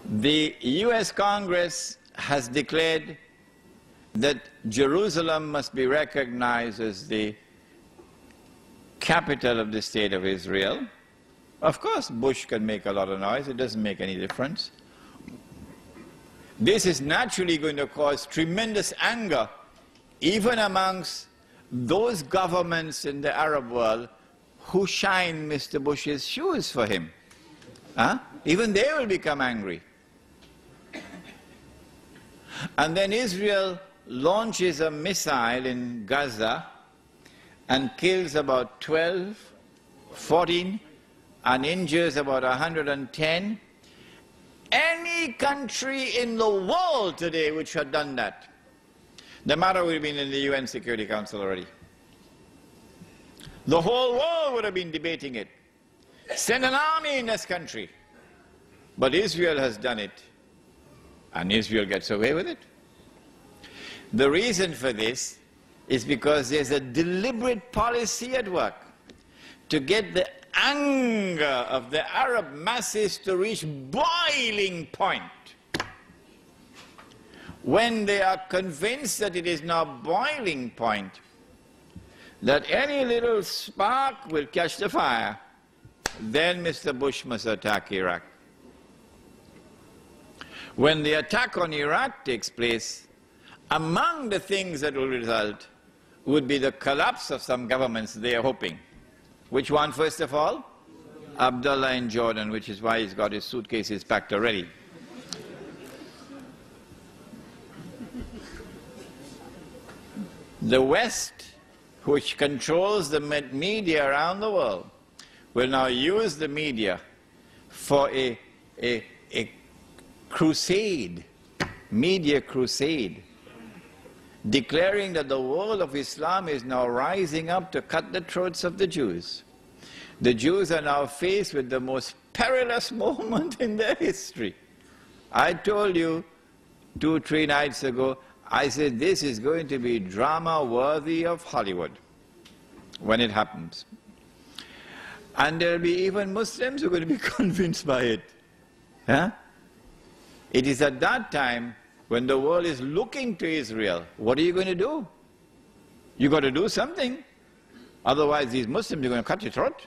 The US Congress has declared that Jerusalem must be recognized as the capital of the state of Israel. Of course, Bush can make a lot of noise. It doesn't make any difference. This is naturally going to cause tremendous anger even amongst those governments in the Arab world who shine Mr. Bush's shoes for him. Even they will become angry. And then Israel launches a missile in Gaza and kills about 12, 14, and injures about 110. Any country in the world today which had done that, the matter would have been in the UN Security Council already. The whole world would have been debating it. Send an army in this country. But Israel has done it, and Israel gets away with it. The reason for this is because there's a deliberate policy at work to get the anger of the Arab masses to reach boiling point. When they are convinced that it is now boiling point, that any little spark will catch the fire, then Mr. Bush must attack Iraq. When the attack on Iraq takes place, among the things that will result would be the collapse of some governments they are hoping. Which one, first of all? Abdullah in Jordan, which is why he's got his suitcases packed already. The West, which controls the media around the world, will now use the media for a crusade, media crusade, declaring that the world of Islam is now rising up to cut the throats of the Jews. The Jews are now faced with the most perilous moment in their history. I told you 2-3 nights ago, I said this is going to be drama worthy of Hollywood when it happens. And there will be even Muslims who are going to be convinced by it. It is at that time when the world is looking to Israel. What are you going to do? You've got to do something. Otherwise these Muslims are going to cut your throat.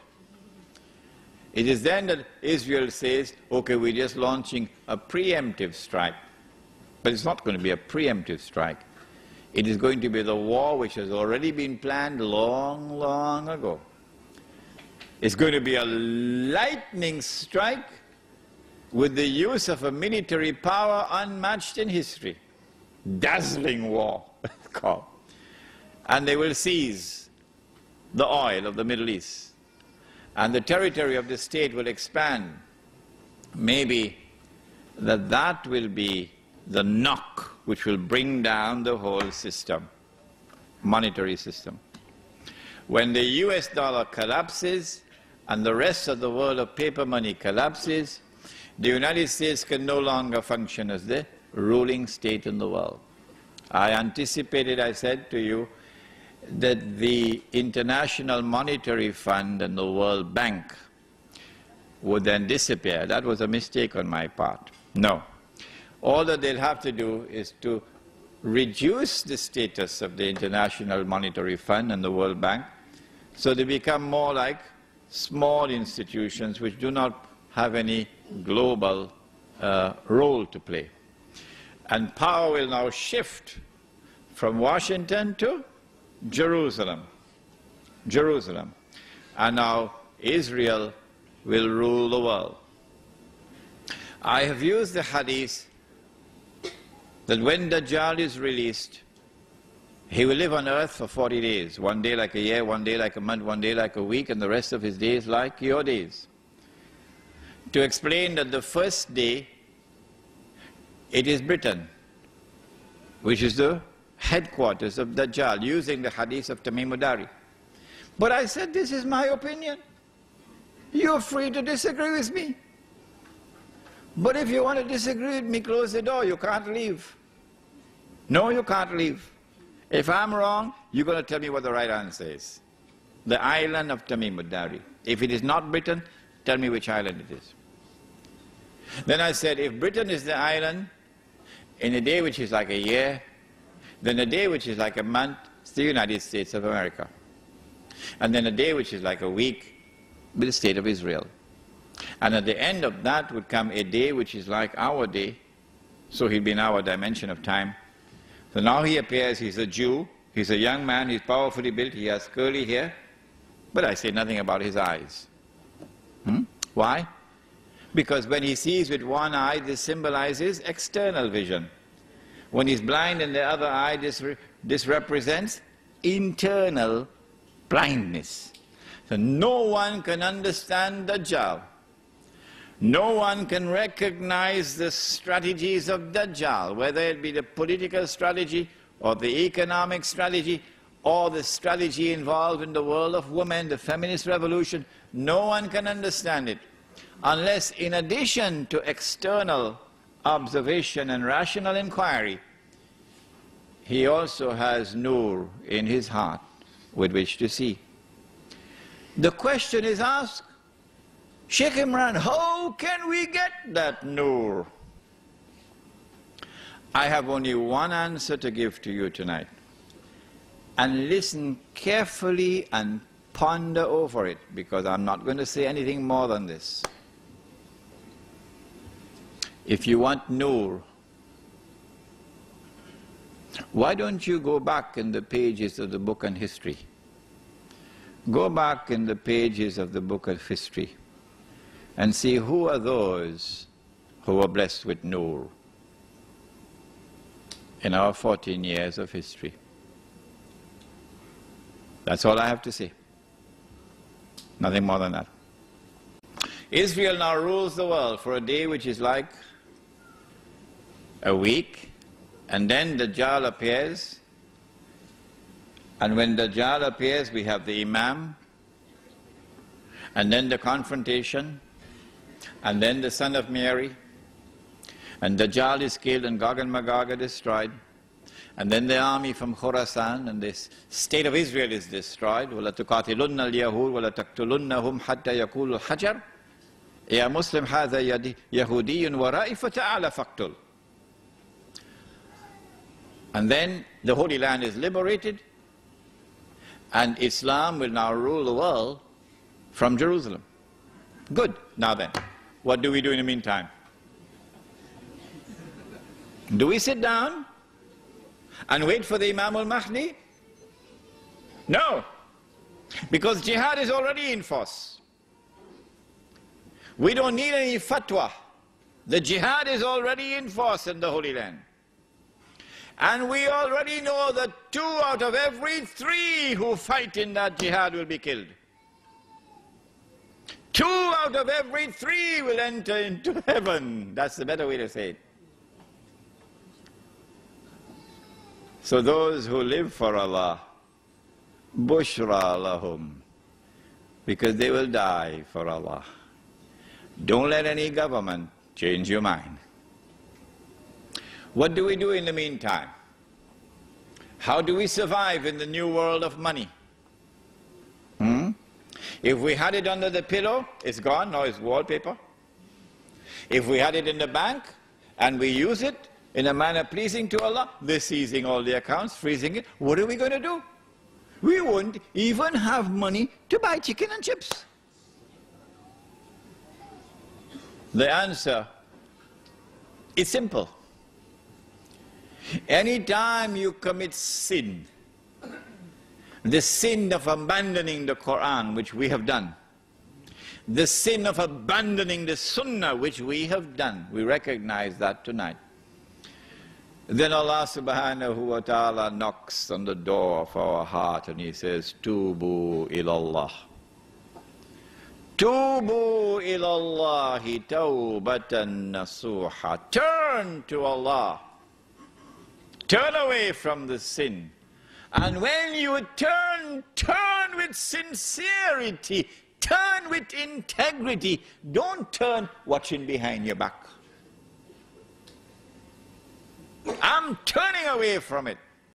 It is then that Israel says, okay, we're just launching a preemptive strike. But it's not going to be a preemptive strike. It is going to be the war which has already been planned long, long ago. It's going to be a lightning strike with the use of a military power unmatched in history. Dazzling war, called. And they will seize the oil of the Middle East. And the territory of the state will expand. Maybe that will be the knock which will bring down the whole system, monetary system. When the US dollar collapses and the rest of the world of paper money collapses, the United States can no longer function as the ruling state in the world. I anticipated, I said to you, that the International Monetary Fund and the World Bank would then disappear. That was a mistake on my part. No. All that they'll have to do is to reduce the status of the International Monetary Fund and the World Bank so they become more like small institutions which do not have any global role to play. And power will now shift from Washington to Jerusalem. Jerusalem. And now Israel will rule the world. I have used the hadith that when Dajjal is released, he will live on earth for 40 days. One day like a year, one day like a month, one day like a week, and the rest of his days like your days. To explain that the first day, it is Britain, which is the headquarters of Dajjal, using the hadith of Tamim Dari. But I said, this is my opinion. You're free to disagree with me. But if you want to disagree with me, close the door. You can't leave. No, you can't leave. If I'm wrong, you're going to tell me what the right answer is. The island of Tamim Dari. If it is not Britain, tell me which island it is. Then I said, if Britain is the island, in a day which is like a year, then a day which is like a month, it's the United States of America. And then a day which is like a week, be the state of Israel. And at the end of that would come a day which is like our day, so he'll be in our dimension of time. So now he appears, he's a Jew, he's a young man, he's powerfully built, he has curly hair, but I say nothing about his eyes. Why? Because when he sees with one eye, this symbolizes external vision. When he's blind in the other eye, this represents internal blindness. So no one can understand Dajjal. No one can recognize the strategies of Dajjal, whether it be the political strategy or the economic strategy or the strategy involved in the world of women, the feminist revolution. No one can understand it unless, in addition to external observation and rational inquiry, he also has nur in his heart with which to see. The question is asked, Sheikh Imran, how can we get that nur? I have only one answer to give to you tonight. And listen carefully and ponder over it, because I'm not going to say anything more than this. If you want nur, why don't you go back in the pages of the book on history? Go back in the pages of the book of history and see who are those who were blessed with nur in our 14 years of history. That's all I have to say. Nothing more than that. Israel now rules the world for a day which is like a week, and then Dajjal appears, and when Dajjal appears we have the Imam, and then the confrontation, and then the son of Mary, and Dajjal is killed and Gog and Magog are destroyed, and then the army from Khurasan and this state of Israel is destroyed. وَلَا تُقَاتِلُنَّ الْيَهُودَ وَلَا تَقْتُلُنَّهُمْ حَتَّى يَقُولُوا الْحَجَرُ يَا مُسْلِمْ هَذَا يَهُودِيٌّ وَرَائِي فَتَعَالَ فَاقْتُلْ. And then the Holy Land is liberated, and Islam will now rule the world from Jerusalem. Good. Now then, what do we do in the meantime? Do we sit down and wait for the Imam al-Mahdi? No, because jihad is already in force. We don't need any fatwa. The jihad is already in force in the Holy Land. And we already know that 2 out of every 3 who fight in that jihad will be killed. 2 out of every 3 will enter into heaven. That's the better way to say it. So those who live for Allah, bushra lahum, because they will die for Allah. Don't let any government change your mind. What do we do in the meantime? How do we survive in the new world of money? If we had it under the pillow, it's gone, now it's wallpaper. If we had it in the bank and we use it in a manner pleasing to Allah, they're seizing all the accounts, freezing it. What are we going to do? We won't even have money to buy chicken and chips. The answer is simple. Anytime you commit sin, the sin of abandoning the Quran, which we have done, the sin of abandoning the Sunnah, which we have done, we recognize that tonight. Then Allah subhanahu wa ta'ala knocks on the door of our heart and He says, Tubu ilallah. Tubu ilallahi tawbatan nasuha. Turn to Allah. Turn away from the sin. And when you turn, turn with sincerity. Turn with integrity. Don't turn watching behind your back. I'm turning away from it.